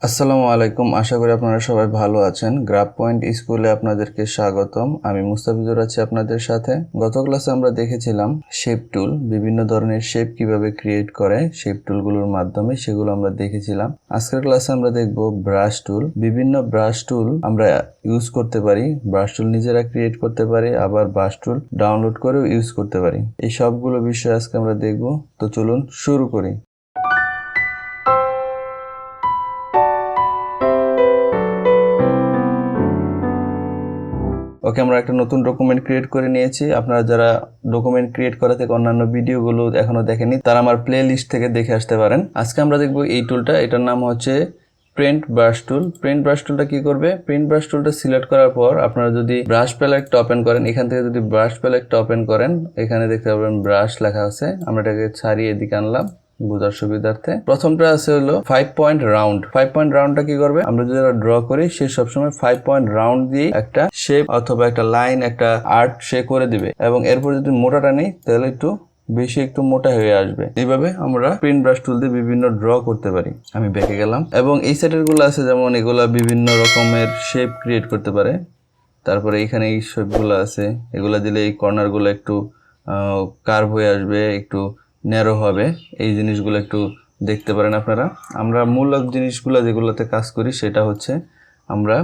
আসসালামু আলাইকুম। আশা করি আপনারা সবাই ভালো আছেন। গ্রাফ পয়েন্ট স্কুলে আপনাদেরকে স্বাগতম। আমি মুস্তাফিজুর আছি আপনাদের সাথে। গত ক্লাসে আমরা দেখেছিলাম শেপ টুল, বিভিন্ন ধরনের শেপ কিভাবে ক্রিয়েট করে শেপ টুলগুলোর মাধ্যমে, সেগুলো আমরা দেখেছিলাম। আজকের ক্লাসে আমরা দেখব ব্রাশ টুল। বিভিন্ন ব্রাশ টুল আমরা ইউজ করতে পারি। ব্রাশ টুল নিজেরা ক্রিয়েট করতে পারি, আবার ব্রাশ টুল ডাউনলোড করেও ইউজ করতে পারি। এই সবগুলো বিষয় আজকে আমরা দেখব। তো চলুন শুরু করি। ওকে, আমরা একটা নতুন ডকুমেন্ট ক্রিয়েট করে নিয়েছি। আপনারা যারা ডকুমেন্ট ক্রিয়েট করা থেকে অন্যান্য ভিডিওগুলো এখনো দেখেনি, তারা আমার প্লে লিস্ট থেকে দেখে আসতে পারেন। আজকে আমরা দেখব এই টুলটা। এটার নাম হচ্ছে প্রিন্ট ব্রাশ টুল। প্রিন্ট ব্রাশ টুলটা কি করবে? প্রিন্ট ব্রাশ টুলটা সিলেক্ট করার পর আপনারা যদি ব্রাশ প্যালেটটা ওপেন করেন, এখান থেকে যদি ব্রাশ প্যালেটটা ওপেন করেন, এখানে দেখতে পাবেন ব্রাশ লেখা আছে। আমরা এটাকে ছাড়িয়ে এদিকে আনলাম বোঝার সুবিধার্থে। প্রথমটা আছে হলো 5 পয়েন্ট রাউন্ড। 5 পয়েন্ট রাউন্ডটা কি করবে? আমরা যদি ড্র করি, সে সবসময় 5 পয়েন্ট রাউন্ড দিয়ে একটা শেপ অথবা একটা লাইন, একটা আর্ট সে করে দিবে। এবং এরপর যদি মোটাটা নেই, তাহলে একটু মোটা হয়ে আসবে। এইভাবে আমরা প্রিন্ট ব্রাশ টুল দিয়ে বিভিন্ন ড্র করতে পারি। আমি ব্যাকে গেলাম এবং এই সেটের গুলো আছে, যেমন এগুলা বিভিন্ন রকমের শেপ ক্রিয়েট করতে পারে। তারপরে এখানে এই শেপগুলো আছে, এগুলা দিলে এই কর্নারগুলো একটু কার্ভ হয়ে আসবে, একটু ন্যারো হবে। এই জিনিসগুলো একটু দেখতে পারেন আপনারা। আমরা মূলক জিনিসগুলো যেগুলোতে কাজ করি, সেটা হচ্ছে আমরা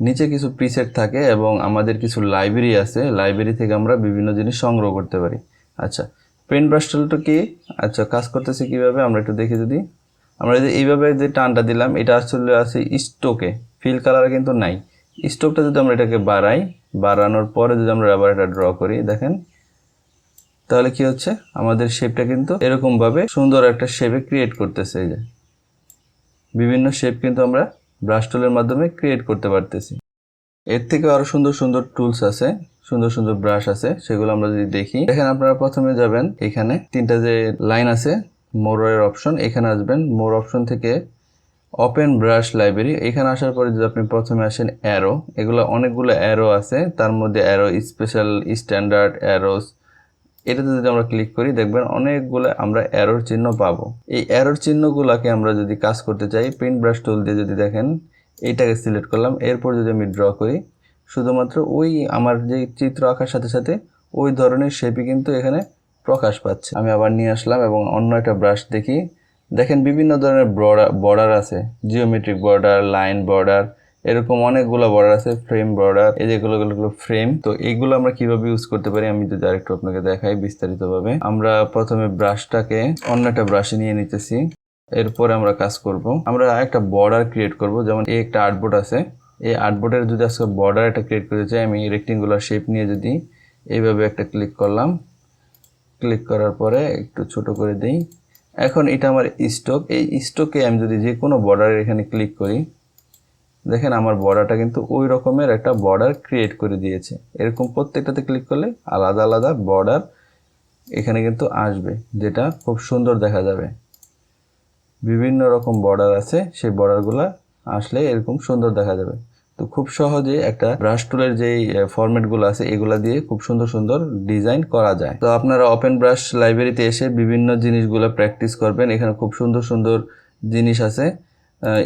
নিচে কিছু প্রিসেট থাকে এবং আমাদের কিছু লাইব্রেরি আছে। লাইব্রেরি থেকে আমরা বিভিন্ন জিনিস সংগ্রহ করতে পারি। আচ্ছা, প্রিন্ট ব্রাশ টুলটা কি? আচ্ছা, কাজ করতেছে কিভাবে আমরা একটু দেখি। যদি আমরা যে এইভাবে যে টানটা দিলাম, এটা আসলে আছে স্টোকে, ফিল কালার কিন্তু নাই। স্টোকটা যদি আমরা এটাকে বাড়ানোর পরে যদি আমরা আবার এটা ড্র করি, দেখেন তাহলে কি হচ্ছে, আমাদের শেপটা কিন্তু এরকম ভাবে সুন্দর একটা শেপে ক্রিয়েট করতেছে। এই যে বিভিন্ন শেপ কিন্তু আমরা ব্রাশ টুলের মাধ্যমে ক্রিয়েট করতে পারতেছি। এর থেকে আরো সুন্দর সুন্দর টুলস আছে, সুন্দর সুন্দর ব্রাশ আছে, সেগুলো আমরা যদি দেখি। দেখেন, আপনারা প্রথমে যাবেন, এখানে তিনটা যে লাইন আছে, মোরের অপশন, এখানে আসবেন। মোর অপশন থেকে ওপেন ব্রাশ লাইব্রেরি, এখানে আসার পরে যদি আপনি প্রথমে আসেন অ্যারো, এগুলো অনেকগুলো অ্যারো আছে, তার মধ্যে অ্যারো স্পেশাল, স্ট্যান্ডার্ড অ্যারোস, এটাতে যদি আমরা ক্লিক করি, দেখবেন অনেকগুলো আমরা অ্যারোর চিহ্ন পাবো। এই অ্যারোর চিহ্নগুলোকে আমরা যদি কাজ করতে চাই, প্রিন্ট ব্রাশ টুল দিয়ে যদি দেখেন, এইটাকে সিলেক্ট করলাম, এরপর যদি আমি ড্র করি, শুধুমাত্র ওই আমার যে চিত্র আঁকার সাথে সাথে ওই ধরনের শেপই কিন্তু এখানে প্রকাশ পাচ্ছে। আমি আবার নিয়ে আসলাম এবং অন্য একটা ব্রাশ দেখি। দেখেন বিভিন্ন ধরনের বর্ডার আছে, জিওমেট্রিক বর্ডার, লাইন বর্ডার, এরকম অনেকগুলো বর্ডার আছে, ফ্রেম বর্ডার, এই যেগুলো ফ্রেম। তো এইগুলো আমরা কিভাবে ইউজ করতে পারি আমি যদি আরেকটু আপনাকে দেখাই বিস্তারিতভাবে। আমরা প্রথমে ব্রাশটাকে অন্য একটা ব্রাশে নিয়ে নিতেছি। এরপরে আমরা কাজ করব, আমরা একটা বর্ডার ক্রিয়েট করব। যেমন এই একটা আর্টবোর্ড আছে, এই আর্টবোর্ডের যদি আজকে বর্ডার একটা ক্রিয়েট করতে চাই, আমি রেক্টেঙ্গুলার শেপ নিয়ে যদি এইভাবে একটা ক্লিক করলাম, ক্লিক করার পরে একটু ছোট করে দিই। এখন এটা আমার স্টক, এই স্টকে আমি যদি যে কোনো বর্ডারের এখানে ক্লিক করি, দেখেন আমার বর্ডারটা কিন্তু ওই রকমের একটা বর্ডার ক্রিয়েট করে দিয়েছে। এরকম প্রত্যেকটাতে ক্লিক করলে আলাদা আলাদা বর্ডার এখানে কিন্তু আসবে, যেটা খুব সুন্দর দেখা যাবে। বিভিন্ন রকম বর্ডার আছে, সেই বর্ডারগুলো আসলে এরকম সুন্দর দেখা যাবে। তো খুব সহজে একটা ব্রাশ টুলের যেই ফরম্যাটগুলো আছে, এগুলা দিয়ে খুব সুন্দর সুন্দর ডিজাইন করা যায়। তো আপনারা ওপেন ব্রাশ লাইব্রেরিতে এসে বিভিন্ন জিনিসগুলো প্র্যাকটিস করবেন। এখানে খুব সুন্দর সুন্দর জিনিস আছে,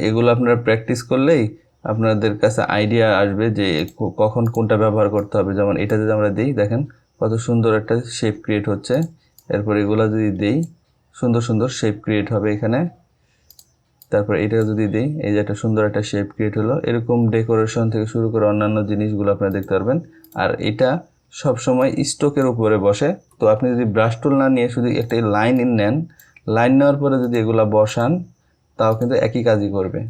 এগুলো আপনারা প্র্যাকটিস করলেই আপনাদের কাছে আইডিয়া আসবে যে কখন কোনটা ব্যবহার করতে হবে। যেমন এটা যদি আমরা দিই, দেখেন কত সুন্দর একটা শেপ ক্রিয়েট হচ্ছে। এরপর এগুলো যদি দিই, সুন্দর সুন্দর শেপ ক্রিয়েট হবে এখানে। তারপর এটা যদি দিই, এই যে একটা সুন্দর একটা শেপ ক্রিয়েট হলো। এরকম ডেকোরেশন থেকে শুরু করে অন্যান্য জিনিসগুলো আপনারা দেখতে পারবেন। আর এটা সব সময় স্টকের উপরে বসে। তো আপনি যদি ব্রাশ টুল না নিয়ে শুধু একটা লাইন নেন, লাইন নেওয়ার পরে যদি এগুলা বসান, তাও কিন্তু একই কাজই করবে।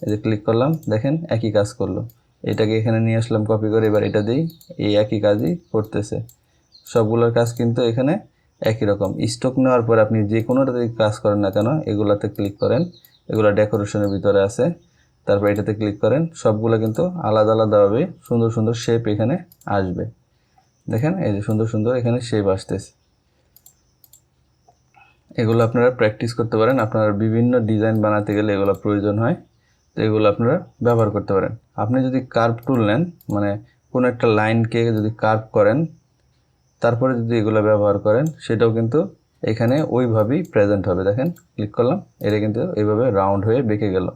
এই যে ক্লিক করলাম, দেখেন একই কাজ করলো। এটাকে এখানে নিয়ে আসলাম কপি করে, এবার এটা দিই, এই একই কাজই করতেছে। সবগুলোর কাজ কিন্তু এখানে একই রকম। স্টক নেওয়ার পর আপনি যে কোনোটাতে কাজ করেন না কেন, এগুলাতে ক্লিক করেন, এগুলো ডেকোরেশনের ভিতরে আছে, তারপর এটাতে ক্লিক করেন, সবগুলো কিন্তু আলাদা আলাদাভাবে সুন্দর সুন্দর শেপ এখানে আসবে। দেখেন এই যে সুন্দর সুন্দর এখানে শেপ আসতেছে। এগুলো আপনারা প্র্যাকটিস করতে পারেন। আপনারা বিভিন্ন ডিজাইন বানাতে গেলে এগুলো প্রয়োজন হয়, তো এগুলো আপনারা ব্যবহার করতে পারেন। আপনি যদি কার্ভ টুল নেন, মানে কোনো একটা লাইনকে যদি কার্ভ করেন, তারপরে যদি এগুলো ব্যবহার করেন, সেটাও কিন্তু এখানে ওইভাবেই প্রেজেন্ট হবে। দেখেন ক্লিক করলাম, এটা কিন্তু এইভাবে রাউন্ড হয়ে বেঁকে গেল।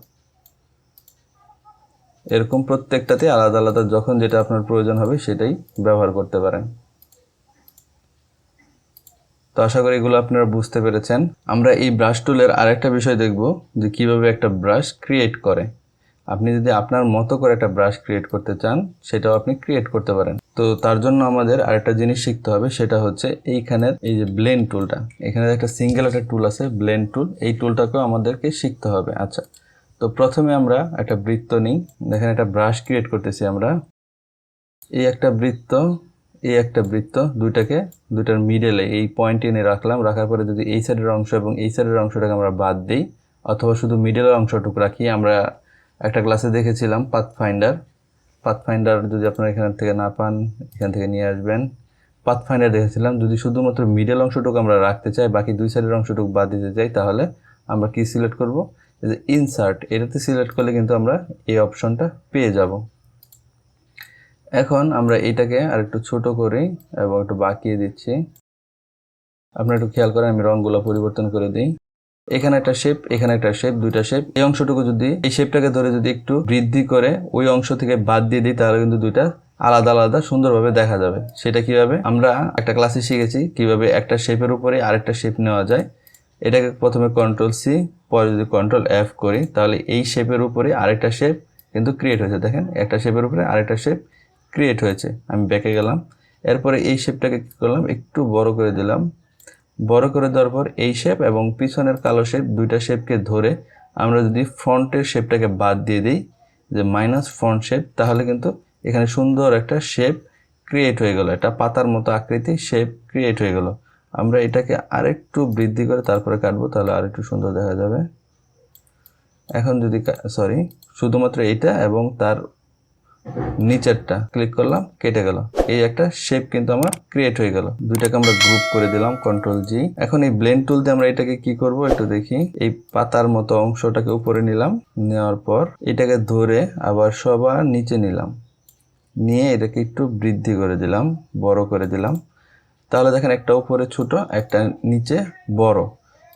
এরকম প্রত্যেকটাতে আলাদা আলাদা যখন যেটা আপনার প্রয়োজন হবে সেটাই ব্যবহার করতে পারেন। তো আশা করি এগুলো আপনারা বুঝতে পেরেছেন। আমরা এই ব্রাশ টুলের আরেকটা বিষয় দেখব যে কিভাবে একটা ব্রাশ ক্রিয়েট করে। আপনি যদি আপনার মতো করে একটা ব্রাশ ক্রিয়েট করতে চান সেটাও আপনি ক্রিয়েট করতে পারেন। তো তার জন্য আমাদের আরেকটা জিনিস শিখতে হবে, সেটা হচ্ছে এইখানের এই যে ব্লেন্ড টুলটা, এখানে একটা সিঙ্গেল একটা টুল আছে ব্লেন্ড টুল, এই টুলটাকেও আমাদেরকে শিখতে হবে। আচ্ছা, তো প্রথমে আমরা একটা বৃত্ত নিই। দেখেন একটা ব্রাশ ক্রিয়েট করতেছি আমরা। এই একটা বৃত্ত, এই একটা বৃত্ত, দুইটার মিডলে এই পয়েন্ট এনে রাখলাম। রাখার পরে যদি এই সাইডের অংশ এবং এই সাইডের অংশটাকে আমরা বাদ দিই অথবা শুধু মিডলের অংশটুকু রাখি, আমরা একটা ক্লাসে দেখেছিলাম পাথফাইন্ডার যদি আপনারা এখান থেকে না পান এখান থেকে নিয়ে আসবেন। পাথফাইন্ডার দেখেছিলাম, যদি শুধুমাত্র মিডল অংশটুকু আমরা রাখতে চাই, বাকি দুই সাইডের অংশটুকু বাদ দিতে চাই, তাহলে আমরা কি সিলেক্ট করব, এই যে ইনসার্ট, এটাতে সিলেক্ট করলে কিন্তু আমরা এই অপশনটা পেয়ে যাব। এখন আমরা এটাকে আর একটু ছোট করি এবং একটু বাঁকিয়ে দিচ্ছি। আপনারা একটু খেয়াল করেন, আমি রঙগুলো পরিবর্তন করে দিই। এখানে একটা শেপ, এখানে একটা শেপ, দুইটা শেপ। এই অংশটুকু যদি এই শেপটাকে ধরে যদি একটু বৃদ্ধি করে ওই অংশ থেকে বাদ দিয়ে দিই, তাহলে কিন্তু দুইটা আলাদা আলাদা সুন্দরভাবে দেখা যাবে। সেটা কিভাবে, আমরা একটা ক্লাসে শিখেছি কিভাবে একটা শেপের উপরে আরেকটা শেপ নেওয়া যায়। এটাকে প্রথমে Ctrl+C, পরে যদি Ctrl+F করি, তাহলে এই শেপের উপরে আরেকটা শেপ কিন্তু ক্রিয়েট হয়েছে। দেখেন একটা শেপের উপরে আরেকটা শেপ ক্রিয়েট হয়েছে। আমি ব্যাকে গেলাম, এরপরে এই শেপটাকে কী করলাম, একটু বড় করে দিলাম। বড় করে দেওয়ার পর এই শেপ এবং পিছনের কালো শেপ, দুইটা শেপকে ধরে আমরা যদি ফ্রন্টের শেপটাকে বাদ দিয়ে দিই, যে মাইনাস ফ্রন্ট শেপ, তাহলে কিন্তু এখানে সুন্দর একটা শেপ ক্রিয়েট হয়ে গেল, একটা পাতার মতো আকৃতি শেপ ক্রিয়েট হয়ে গেল। আমরা এটাকে আরেকটু বৃদ্ধি করে তারপরে কাটবো, তাহলে আরেকটু সুন্দর দেখা যাবে। এখন যদি শুধুমাত্র এইটা এবং তার নিচেরটা ক্লিক করলাম, কেটে গেল। এই একটা শেপ কিন্তু আমার ক্রিয়েট হয়ে গেল। দুইটাকে আমরা গ্রুপ করে দিলাম Ctrl+G। এখন এই ব্লেন্ড টুল দিয়ে আমরা এটাকে কি করব একটু দেখি। এই পাতার মতো অংশটাকে উপরে নিলাম, নেওয়ার পর এটাকে ধরে আবার সবার নিচে নিলাম, নিয়ে এটাকে একটু বৃদ্ধি করে দিলাম, বড় করে দিলাম। তাহলে দেখেন একটা উপরে ছোট, একটা নিচে বড়।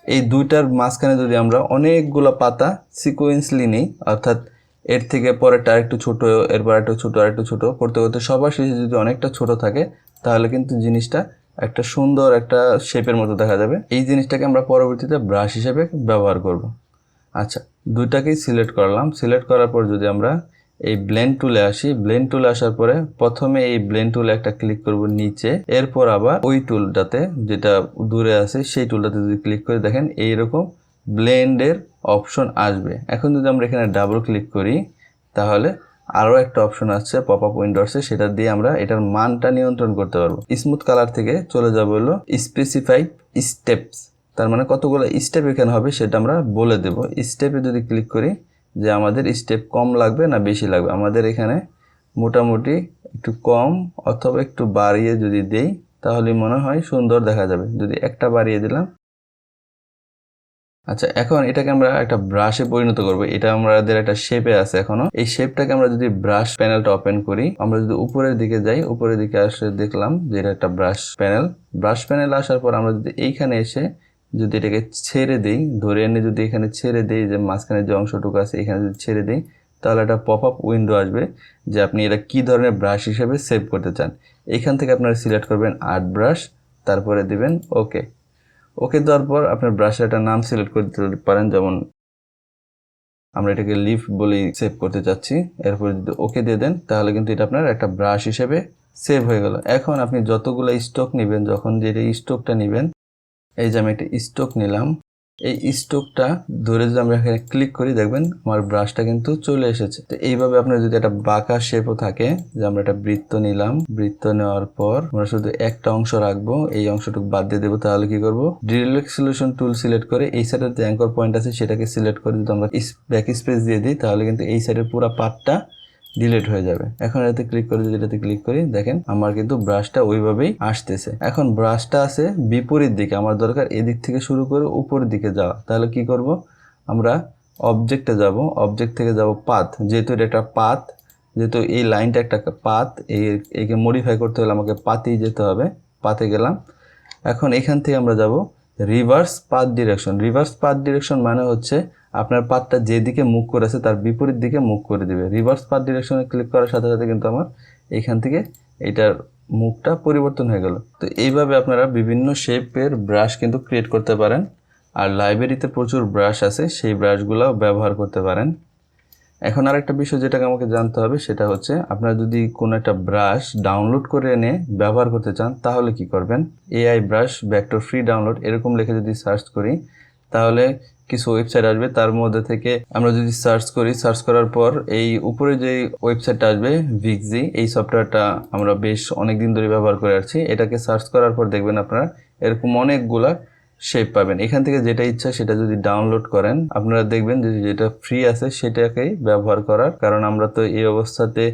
এই দুইটার মাঝখানে যদি আমরা অনেকগুলো পাতা সিকোয়েন্সলি নিই, অর্থাৎ এর থেকে পরেরটা আরেকটু ছোট, এরপর একটু ছোট, আরেকটু ছোট করতে করতে সবার শেষে যদি অনেকটা ছোট থাকে, তাহলে কিন্তু জিনিসটা একটা সুন্দর একটা শেপের মতো দেখা যাবে। এই জিনিসটাকে আমরা পরবর্তীতে ব্রাশ হিসেবে ব্যবহার করব। আচ্ছা, দুইটাকেই সিলেক্ট করলাম। সিলেক্ট করার পর যদি আমরা এই ব্লেন্ড টুলে আসি, ব্লেন্ড টুলে আসার পরে প্রথমে এই ব্লেন্ড টুলে একটা ক্লিক করব নিচে, এরপর আবার ওই টুলটাতে যেটা দূরে আছে সেই টুলটাতে যদি ক্লিক করে দেখেন এইরকম ব্লেন্ডের অপশন আসবে। এখন যদি আমরা এখানে ডাবল ক্লিক করি, তাহলে আরও একটা অপশন আসছে পপ আপ উইন্ডোসে, সেটা দিয়ে আমরা এটার মানটা নিয়ন্ত্রণ করতে পারবো। স্মুথ কালার থেকে চলে যাব হলো স্পেসিফাইড স্টেপস, তার মানে কতগুলো স্টেপ এখানে হবে সেটা আমরা বলে দেব। স্টেপে যদি ক্লিক করি যে আমাদের স্টেপ কম লাগবে না বেশি লাগবে, আমাদের এখানে মোটামুটি একটু কম অথবা একটু বাড়িয়ে যদি দেই তাহলে মনে হয় সুন্দর দেখা যাবে। যদি একটা বাড়িয়ে দিলাম। আচ্ছা, এখন এটাকে আমরা একটা ব্রাশে পরিণত করব। এটা আমাদের একটা শেপে আছে এখনো। এই শেপটাকে আমরা যদি ব্রাশ প্যানেলটা ওপেন করি, আমরা যদি উপরের দিকে যাই, উপরের দিকে আসলে দেখলাম যে এটা একটা ব্রাশ প্যানেল। ব্রাশ প্যানেল আসার পর আমরা যদি এইখানে এসে যদি এটাকে ছেড়ে দিই, ধরে এনে যদি এখানে ছেড়ে দিই, যে মাঝখানে যে অংশটুকু আছে এখানে যদি ছেড়ে দিই, তাহলে একটা পপ আপ উইন্ডো আসবে যে আপনি এটা কি ধরনের ব্রাশ হিসেবে সেভ করতে চান। এইখান থেকে আপনারা সিলেক্ট করবেন আর্ট ব্রাশ, তারপরে দিবেন ওকে। ওকে দেওয়ার পর আপনার ব্রাশের একটা নাম সিলেক্ট করে দিতে পারেন, যেমন আমরা এটাকে লিফ বলেই সেভ করতে চাচ্ছি। এরপর যদি ওকে দিয়ে দেন, তাহলে কিন্তু এটা আপনার একটা ব্রাশ হিসেবে সেভ হয়ে গেল। এখন আপনি যতগুলো স্ট্রোক নেবেন, যখন যেটা স্ট্রোকটা নেবেন, এই যে আমি একটা স্ট্রোক নিলাম, এই স্ট্রোকটা ধরে যদি আমরা এখানে ক্লিক করি, দেখবেন আমার ব্রাশটা কিন্তু চলে এসেছে। তো এইভাবে আপনার যদি একটা বাঁকা শেপও থাকে, যে আমরা একটা বৃত্ত নিলাম, বৃত্ত নেওয়ার পর আমরা শুধু একটা অংশ রাখবো, এই অংশটুকু বাদ দিয়ে দেবো, তাহলে কি করবো, ডিরেক্ট সলিউশন টুল সিলেক্ট করে এই সাইডের যে অ্যাঙ্কর পয়েন্ট আছে সেটাকে সিলেক্ট করে যদি আমরা ব্যাক স্পেস দিয়ে দিই, তাহলে কিন্তু এই সাইডের পুরো পার্টটা ডিলিট হয়ে যাবে। এখন এটাতে ক্লিক করে যদি এটাতে ক্লিক করি, দেখেন আমার কিন্তু ব্রাশটা ওইভাবেই আসতেছে। এখন ব্রাশটা আছে বিপরীত দিকে, আমার দরকার এদিক থেকে শুরু করে উপরের দিকে যাওয়া। তাহলে কি করব, আমরা অবজেক্টে যাব, অবজেক্ট থেকে যাব পাথ, যেহেতু এটা একটা পাথ, যেহেতু এই লাইনটা একটা পাথ, এইকে মডিফাই করতে হলে আমাকে পাতেই যেতে হবে। পাতে গেলাম। এখন এখান থেকে আমরা যাব reverse path direction. Reverse path direction মানে হচ্ছে আপনার পাতটা যেদিকে মুভ করেছে তার বিপরীত দিকে মুভ করে দিবে। রিভার্স পাথ ডিরেকশনে ক্লিক করার সাথে সাথে কিন্তু আমার এইখান থেকে এটার মুখটা পরিবর্তন হয়ে গেল। তো এইভাবে আপনারা বিভিন্ন শেপের ব্রাশ কিন্তু ক্রিয়েট করতে পারেন। আর লাইব্রেরিতে প্রচুর ব্রাশ আছে, সেই ব্রাশগুলো ব্যবহার করতে পারেন। এখন আরেকটা বিষয় যেটাকে আমাকে জানতে হবে সেটা হচ্ছে, আপনারা যদি কোনো একটা ব্রাশ ডাউনলোড করে এনে ব্যবহার করতে চান তাহলে কি করবেন। AI brush vector free download এরকম লিখে যদি সার্চ করি তাহলে কিছু ওয়েবসাইট আসবে। তার মধ্যে থেকে আমরা যদি সার্চ করি, সার্চ করার পর এই উপরে যে ওয়েবসাইটটা আসবে ভিক্সি, এই সফটওয়্যারটা আমরা বেশ অনেক দিন ধরে ব্যবহার করে আসছি। এটাকে সার্চ করার পর দেখবেন আপনারা এরকম অনেকগুলা শেপ পাবেন। এখান থেকে যেটা ইচ্ছা সেটা যদি ডাউনলোড করেন আপনারা দেখবেন যে যেটা ফ্রি আছে সেটাকেই ব্যবহার করার, কারণ আমরা তো এই অবস্থাতে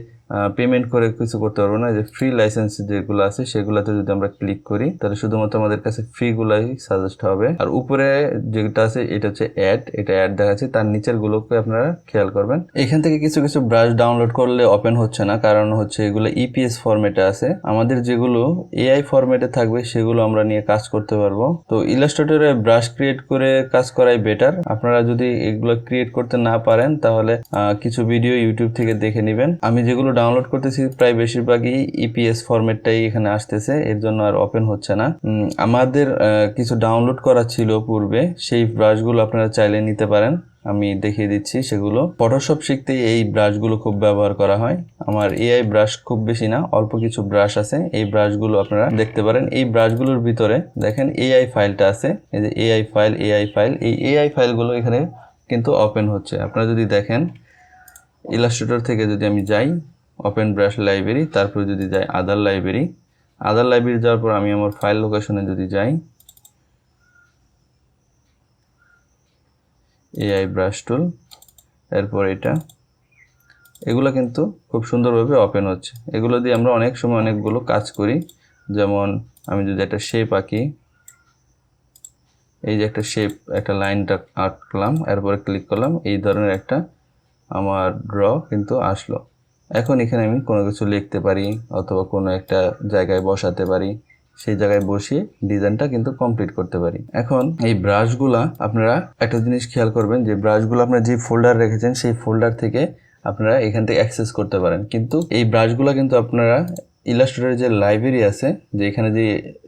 পেমেন্ট করে কিছু করতে পারবো না। যে ফ্রি লাইসেন্স যেগুলো আছে সেগুলোতে যদি আমরা ক্লিক করি তাহলে শুধুমাত্র আমাদের কাছে ফ্রিগুলাই সাজেস্ট হবে। আর উপরে যেটা আছে এটা হচ্ছে অ্যাড, এটা অ্যাড দেখাচ্ছে, তার নিচের গুলোকে আপনারা খেয়াল করবেন। এখান থেকে কিছু কিছু ব্রাশ ডাউনলোড করলে ওপেন হচ্ছে না, কারণ হচ্ছে এগুলো ইপিএস ফরম্যাটে আছে। আমাদের যেগুলো এআই ফরম্যাটে থাকবে সেগুলো আমরা নিয়ে কাজ করতে পারবো। তো ইলাস্ট্রেটরে ব্রাশ ক্রিয়েট করে কাজ করাই বেটার। আপনারা যদি এগুলো ক্রিয়েট করতে না পারেন তাহলে কিছু ভিডিও ইউটিউব থেকে দেখে নেবেন। আমি যেগুলো ডাউনলোড করতেছি প্রায় বেশিরভাগই ইপিএস ফরম্যাটটাই এখানে আসতেছে, এর জন্য আর ওপেন হচ্ছে না। আমাদের কিছু ডাউনলোড করা ছিল পূর্বে, সেই ব্রাশগুলো আপনারা চাইলে নিতে পারেন। আমি দেখিয়ে দিচ্ছি সেগুলো। ফটোশপ শিখতে এই ব্রাশগুলো খুব ব্যবহার করা হয়। আমার এআই ব্রাশ খুব বেশি না, অল্প কিছু ব্রাশ আছে, এই ব্রাশগুলো আপনারা দেখতে পারেন। এই ব্রাশগুলোর ভিতরে দেখেন এআই ফাইলটা আছে, এই যে এআই ফাইল, এই এআই ফাইলগুলো এখানে কিন্তু ওপেন হচ্ছে। আপনারা যদি দেখেন ইলাস্ট্রেটর থেকে যদি আমি যাই ওপেন ব্রাশ লাইব্রেরি, তারপরে যদি যাই আদার লাইব্রেরি যাওয়ার পর আমি আমার ফাইল লোকেশনে যদি যাই এআই ব্রাশ টুল, এরপর এগুলো কিন্তু খুব সুন্দরভাবে ওপেন হচ্ছে। এগুলো দিয়ে আমরা অনেক সময় অনেকগুলো কাজ করি। যেমন আমি যদি একটা শেপ আঁকি, এই যে একটা শেপ, একটা লাইনটা আঁকলাম, এরপরে ক্লিক করলাম, এই ধরনের একটা আমার ড্র কিন্তু আসলো। এখন এখানে আমি কোনো কিছু লিখতে পারি অথবা কোনো একটা জায়গায় বসাতে পারি, সেই জায়গায় বসিয়ে ডিজাইনটা কিন্তু কমপ্লিট করতে পারি। এখন এই ব্রাশগুলা আপনারা একটা জিনিস খেয়াল করবেন, যে ব্রাশগুলো আপনারা যে ফোল্ডার রেখেছেন সেই ফোল্ডার থেকে আপনারা এখান থেকে অ্যাক্সেস করতে পারেন। কিন্তু এই ব্রাশগুলো কিন্তু আপনারা ইলাস্ট্রেটরের যে লাইব্রেরি আছে, যে এখানে যে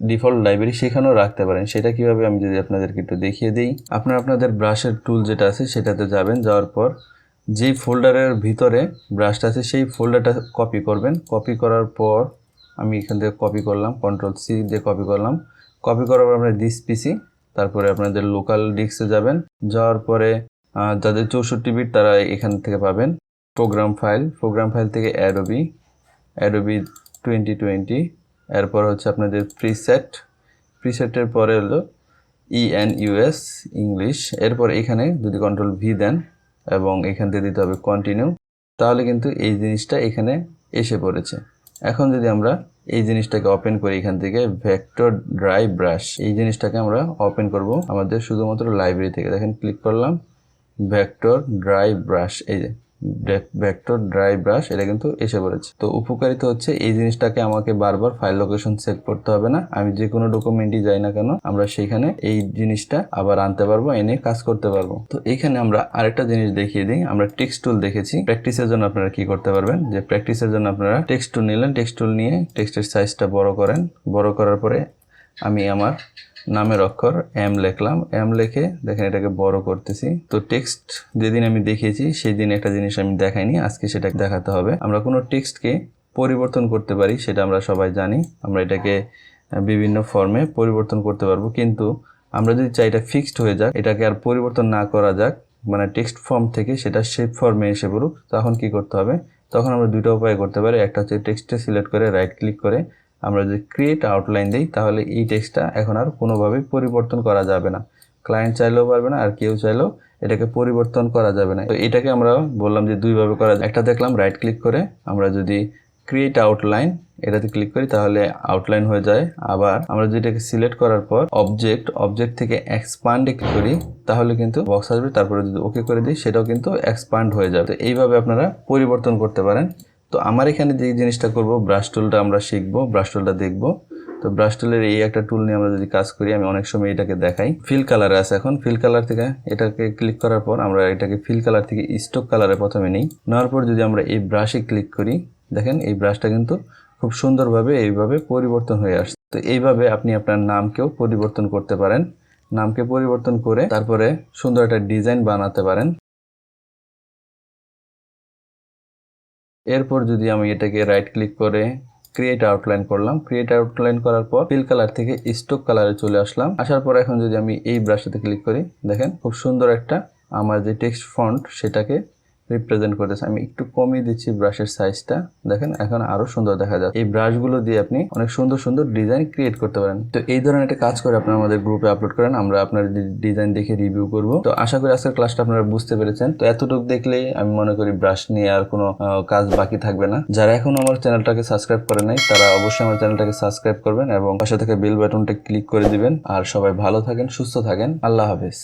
ডিফল্ট লাইব্রেরি, সেখানেও রাখতে পারেন। সেটা কিভাবে আমি যদি আপনাদেরকে একটু দেখিয়ে দিই। আপনারা আপনাদের ব্রাশের টুল যেটা আছে সেটাতে যাবেন, যাওয়ার পর যেই ফোল্ডারের ভিতরে ব্রাশটা আছে সেই ফোল্ডারটা কপি করবেন। কপি করার পর আমি এখান থেকে কপি করলাম, Ctrl+C দিয়ে কপি করলাম। কপি করার পর আপনার দিস পিসি, তারপরে আপনাদের লোকাল ডিস্কে যাবেন। যাওয়ার পরে যাদের 64 বিট তারা এখান থেকে পাবেন প্রোগ্রাম ফাইল থেকে অ্যাডোবি 2020, এরপর হচ্ছে আপনাদের প্রিসেটের পরে হলো ENUS ইংলিশ। এরপর এখানে যদি Ctrl+V দেন এবং এখান থেকে দিতে হবে কন্টিনিউ, তাহলে কিন্তু এই জিনিসটা এখানে এসে পড়েছে। এখন যদি আমরা এই জিনিসটাকে ওপেন করি, এখান থেকে ভেক্টর ড্রাই ব্রাশ, এই জিনিসটাকে আমরা ওপেন করব আমাদের শুধুমাত্র লাইব্রেরি থেকে। দেখেন ক্লিক করলাম, ভেক্টর ড্রাই ব্রাশ, এই যে ভেক্টর ড্রাই ব্রাশ, এটা কিন্তু এসে পড়েছে। তো উপকারিতা হচ্ছে এই জিনিসটাকে আমাকে বারবার ফাইল লোকেশন সেভ করতে হবে না। আমি যে কোনো ডকুমেন্টই যাই না কেন আমরা সেখানে এই জিনিসটা আবার আনতে পারবো, এনে কাজ করতে পারবো। তো এখানে আমরা আরেকটা জিনিস দেখিয়ে দিই। আমরা টেক্সট টুল দেখেছি। প্র্যাকটিসের জন্য আপনারা কি করতে পারবেন, যে প্র্যাকটিসের জন্য আপনারা টেক্সট টুল নিলেন, টেক্সট টুল নিয়ে টেক্সটের সাইজটা বড় করেন। বড় করার পরে আমি আমার নামের অক্ষর এম লিখলাম, এম লিখে দেখেন এটাকে বড় করতেছি। তো টেক্সট যেদিন আমি দেখিয়েছি সেই দিন একটা জিনিস আমি দেখাইনি, আজকে সেটা দেখাতে হবে। আমরা কোনো টেক্সটকে পরিবর্তন করতে পারি, সেটা আমরা সবাই জানি। আমরা এটাকে বিভিন্ন ফর্মে পরিবর্তন করতে পারবো, কিন্তু আমরা যদি চাই এটা ফিক্সড হয়ে যাক, এটাকে আর পরিবর্তন না করা যাক, মানে টেক্সট ফর্ম থেকে সেটা শেপ ফর্মে এসে পড়ুক, তখন কি করতে হবে? তখন আমরা দুটো উপায় করতে পারি। একটা হচ্ছে টেক্সটে সিলেক্ট করে রাইট ক্লিক করে আমরা যদি ক্রিয়েট আউটলাইন দিই, তাহলে এই টেক্সটটা এখন আর কোনোভাবেই পরিবর্তন করা যাবে না। ক্লায়েন্ট চাইলেও পারবে না, আর কেউ চাইলেও এটাকে পরিবর্তন করা যাবে না। তো এটাকে আমরা বললাম যে দুইভাবে করা যায়। একটা দেখলাম রাইট ক্লিক করে আমরা যদি ক্রিয়েট আউটলাইন এটাতে ক্লিক করি তাহলে আউটলাইন হয়ে যায়। আবার আমরা যদি এটাকে সিলেক্ট করার পর অবজেক্ট থেকে এক্সপান্ডে ক্লিক করি তাহলে কিন্তু বক্স আসবে, তারপরে যদি ওকে করে দিই সেটাও কিন্তু এক্সপান্ড হয়ে যাবে। তো এইভাবে আপনারা পরিবর্তন করতে পারেন। তো আমার এখানে যে জিনিসটা করব, ব্রাশ টুলটা আমরা শিখবো, ব্রাশ টুলটা দেখব। তো ব্রাশ টুলের এই একটা টুল নিয়ে আমরা যদি কাজ করি, আমি অনেক সময় এটাকে দেখাই। ফিল কালারে আছে, এখন ফিল কালার থেকে এটাকে ক্লিক করার পর আমরা এটাকে ফিল কালার থেকে স্টক কালারে প্রথমে নিই। নেওয়ার পর যদি আমরা এই ব্রাশে ক্লিক করি, দেখেন এই ব্রাশটা কিন্তু খুব সুন্দরভাবে এইভাবে পরিবর্তন হয়ে আসছে। তো এইভাবে আপনি আপনার নামকেও পরিবর্তন করতে পারেন। নামকে পরিবর্তন করে তারপরে সুন্দর একটা ডিজাইন বানাতে পারেন। এরপর যদি আমি এটাকে রাইট ক্লিক করে ক্রিয়েট আউটলাইন করলাম, ক্রিয়েট আউটলাইন করার পর ফিল কালার থেকে স্টক কালারে চলে আসলাম। আসার পর এখন যদি আমি এই ব্রাশটাতে ক্লিক করি, দেখেন খুব সুন্দর একটা আমার যে টেক্সট ফন্ট সেটাকে রিপ্রেজেন্ট করতেছে। আমি একটু কমিয়ে দিচ্ছি ব্রাশের সাইজটা, দেখেন এখন আরো সুন্দর দেখা যায়। এই ব্রাশগুলো দিয়ে আপনি অনেক সুন্দর সুন্দর ডিজাইন ক্রিয়েট করতে পারেন। তো এই ধরনের একটা কাজ করে আপনারা আমাদের গ্রুপে আপলোড করেন, আমরা আপনার ডিজাইন দেখে রিভিউ করব। তো আশা করি আজকের ক্লাসটা আপনারা বুঝতে পেরেছেন। তো এতটুকু দেখলেই আমি মনে করি ব্রাশ নিয়ে আর কোনো কাজ বাকি থাকবে না। যারা এখন আমার চ্যানেলটাকে সাবস্ক্রাইব করে নাই তারা অবশ্যই আমার চ্যানেলটাকে সাবস্ক্রাইব করবেন এবং পাশে থাকা বেল বাটনটা ক্লিক করে দিবেন। আর সবাই ভালো থাকেন, সুস্থ থাকেন। আল্লাহ হাফেজ।